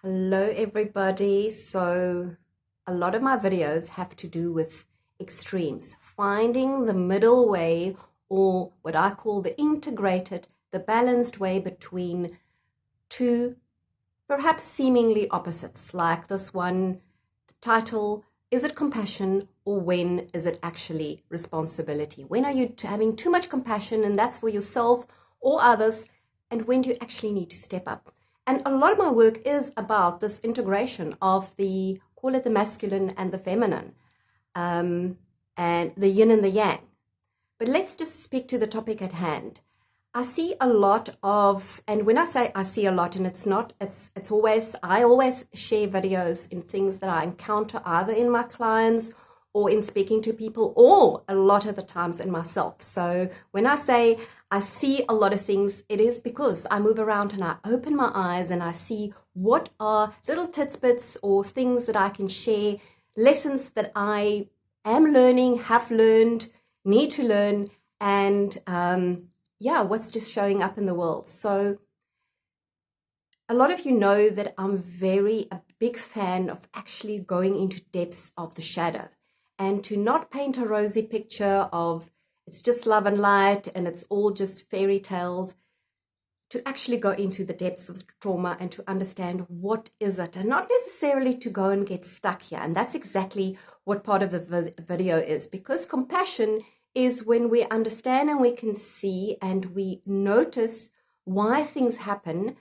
Hello everybody. So a lot of my videos have to do with extremes, finding the middle way, or what I call the integrated, the balanced way between two perhaps seemingly opposites, like this one, the title, is it compassion or when is it actually responsibility? When are you having too much compassion and that's for yourself or others, and when do you actually need to step up? And a lot of my work is about this integration of call it the masculine and the feminine, and the yin and the yang. But let's just speak to the topic at hand. I see a lot of, and when I say I see a lot, and it's always, I always share videos in things that I encounter either in my clients or in speaking to people, or a lot of the times in myself. So when I say I see a lot of things, it is because I move around and I open my eyes and I see what are little tidbits or things that I can share, lessons that I am learning, have learned, need to learn, and what's just showing up in the world. So a lot of you know that I'm a big fan of actually going into depths of the shadow, and to not paint a rosy picture of it's just love and light and it's all just fairy tales, to actually go into the depths of the trauma and to understand what is it, and not necessarily to go and get stuck here. And that's exactly what part of the video is, because compassion is when we understand and we can see and we notice why things happen,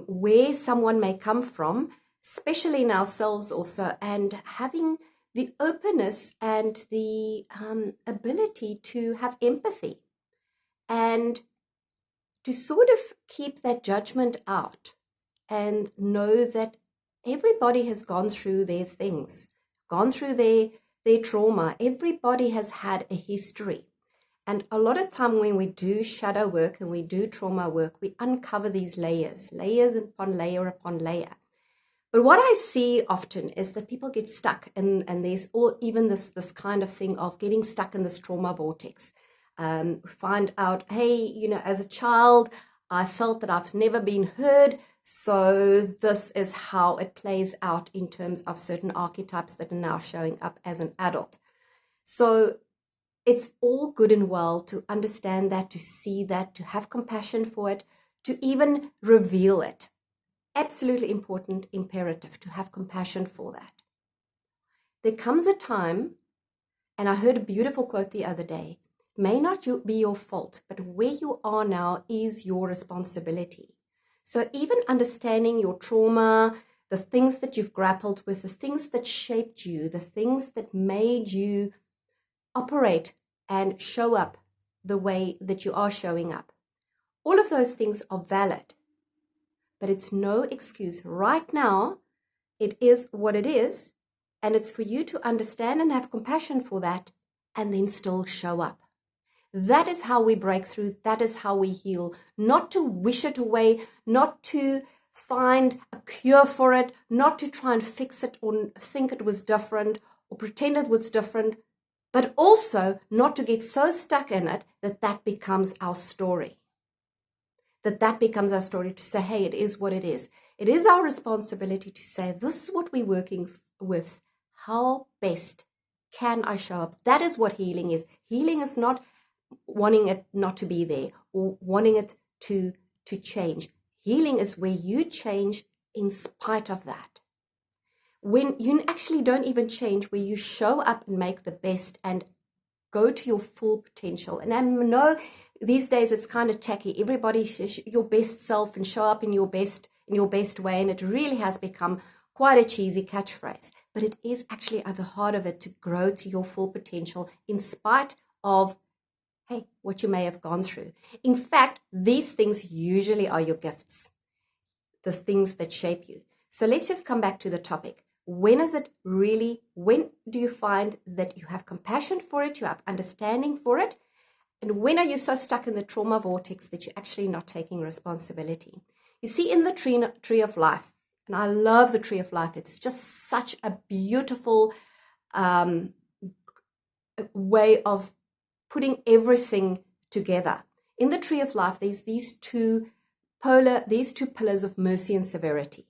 where someone may come from, especially in ourselves also, and having the openness and the ability to have empathy and to sort of keep that judgment out and know that everybody has gone through their things, gone through their trauma. Everybody has had a history. And a lot of time when we do shadow work and we do trauma work, we uncover these layers upon layer upon layer. But what I see often is that people get stuck, and there's even this kind of thing of getting stuck in this trauma vortex. Find out, hey, as a child, I felt that I've never been heard, so this is how it plays out in terms of certain archetypes that are now showing up as an adult. So it's all good and well to understand that, to see that, to have compassion for it, to even reveal it. Absolutely important, imperative to have compassion for that. There comes a time, and I heard a beautiful quote the other day, may not be your fault, but where you are now is your responsibility. So even understanding your trauma, the things that you've grappled with, the things that shaped you, the things that made you operate and show up the way that you are showing up, all of those things are valid. But it's no excuse. Right now, it is what it is, and it's for you to understand and have compassion for that, and then still show up. That is how we break through. That is how we heal. Not to wish it away, not to find a cure for it, not to try and fix it or think it was different or pretend it was different, but also not to get so stuck in it that becomes our story. That becomes our story, to say, hey, it is what it is. It is our responsibility to say, this is what we're working with. How best can I show up? That is what healing is. Healing is not wanting it not to be there or wanting it to change. Healing is where you change in spite of that. When you actually don't even change, where you show up and make the best and go to your full potential. And I know these days it's kind of tacky. Everybody your best self and show up in your best way, and it really has become quite a cheesy catchphrase. But it is actually at the heart of it to grow to your full potential in spite of, hey, what you may have gone through. In fact, these things usually are your gifts, the things that shape you. So let's just come back to the topic. When do you find that you have compassion for it, you have understanding for it? And when are you so stuck in the trauma vortex that you're actually not taking responsibility? You see, in the tree of life, and I love the tree of life, it's just such a beautiful way of putting everything together. In the tree of life, there's these two pillars of mercy and severity.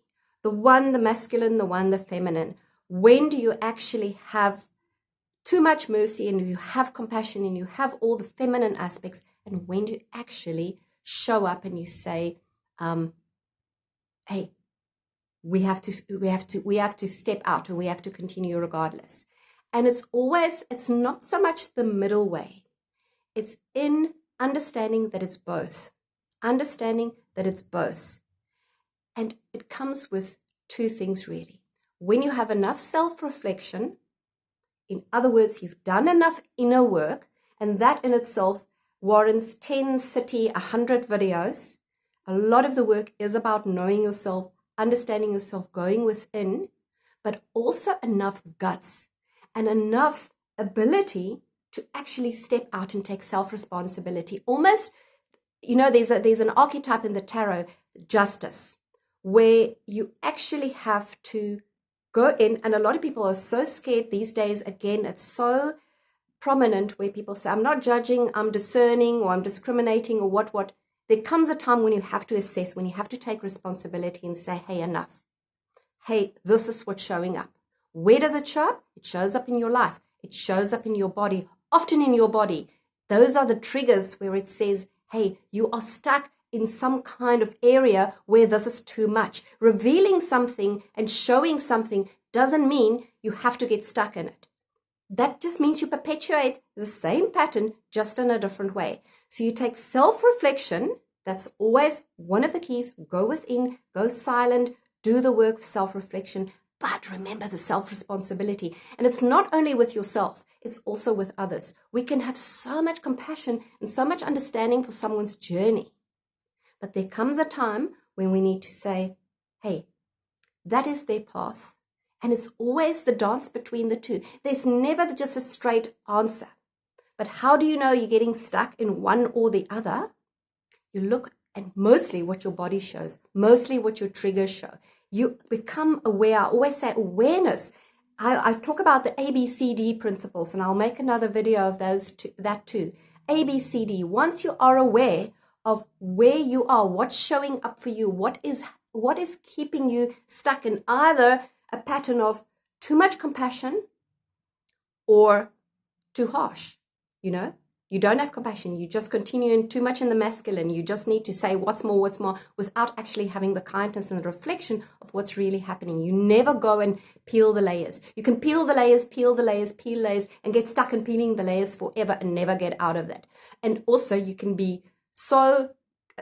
the one, the masculine, the one, the feminine. When do you actually have too much mercy and you have compassion and you have all the feminine aspects? And when do you actually show up and you say, hey, we have to step out and we have to continue regardless. And it's not so much the middle way. It's in understanding that it's both. Understanding that it's both. And it comes with two things really. When you have enough self-reflection, in other words, you've done enough inner work, and that in itself warrants 10, 30, 100 videos. A lot of the work is about knowing yourself, understanding yourself, going within, but also enough guts and enough ability to actually step out and take self-responsibility. Almost, there's an archetype in the tarot, justice, where you actually have to go in, and a lot of people are so scared these days. Again, it's so prominent where people say, I'm not judging, I'm discerning, or I'm discriminating, or what. There comes a time when you have to assess, when you have to take responsibility and say, hey, enough. Hey, this is what's showing up. Where does it show up? It shows up in your life. It shows up in your body, often in your body. Those are the triggers where it says, hey, you are stuck in some kind of area where this is too much. Revealing something and showing something doesn't mean you have to get stuck in it. That just means you perpetuate the same pattern, just in a different way. So you take self-reflection. That's always one of the keys. Go within, go silent, do the work of self-reflection. But remember the self-responsibility. And it's not only with yourself, it's also with others. We can have so much compassion and so much understanding for someone's journey. But there comes a time when we need to say, hey, that is their path. And it's always the dance between the two. There's never just a straight answer. But how do you know you're getting stuck in one or the other? You look at mostly what your body shows, mostly what your triggers show. You become aware. I always say awareness. I talk about the ABCD principles, and I'll make another video of that too. ABCD. Once you are aware of where you are, what's showing up for you, what is keeping you stuck in either a pattern of too much compassion or too harsh. You don't have compassion. You just continue too much in the masculine. You just need to say what's more, without actually having the kindness and the reflection of what's really happening. You never go and peel the layers. You can peel the layers, and get stuck in peeling the layers forever and never get out of that. And also you can be so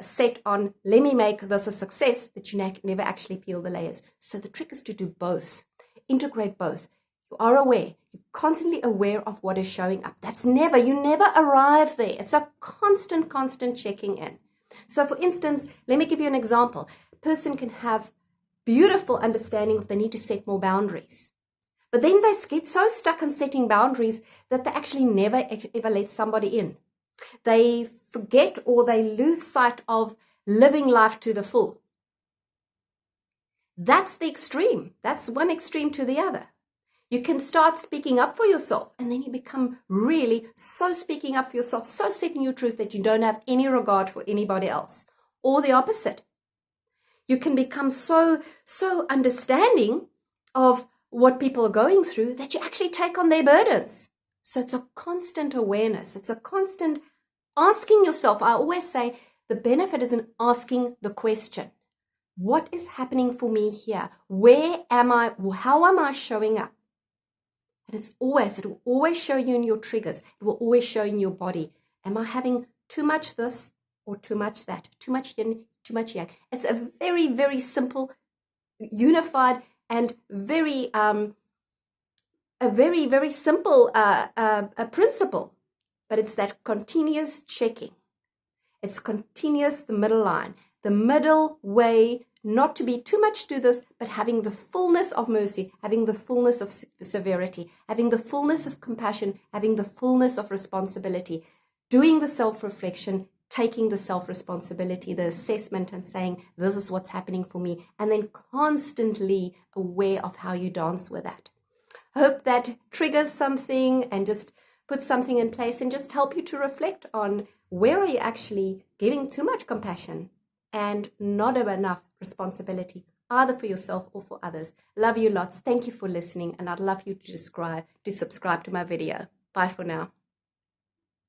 set on, let me make this a success, that you never actually peel the layers. So the trick is to do both, integrate both. You are aware, you're constantly aware of what is showing up. You never arrive there. It's a constant checking in. So for instance, let me give you an example. A person can have beautiful understanding of they need to set more boundaries. But then they get so stuck on setting boundaries that they actually never ever let somebody in. They forget or they lose sight of living life to the full. That's the extreme. That's one extreme to the other. You can start speaking up for yourself, and then you become really so speaking up for yourself, so setting your truth that you don't have any regard for anybody else. Or the opposite. You can become so understanding of what people are going through that you actually take on their burdens. So it's a constant awareness. It's a constant asking yourself. I always say the benefit is in asking the question. What is happening for me here? Where am I? How am I showing up? And it will always show you in your triggers. It will always show in your body. Am I having too much this or too much that? Too much yin, too much yang? It's a very, very simple, unified, and very simple principle. But it's that continuous checking. It's continuous, the middle line. The middle way, not to be too much to this, but having the fullness of mercy, having the fullness of severity, having the fullness of compassion, having the fullness of responsibility, doing the self-reflection, taking the self-responsibility, the assessment, and saying, this is what's happening for me, and then constantly aware of how you dance with that. I hope that triggers something and just put something in place and just help you to reflect on where are you actually giving too much compassion and not enough responsibility. either for yourself or for others. Love you lots. Thank you for listening, and I'd love you to subscribe to my video. Bye for now.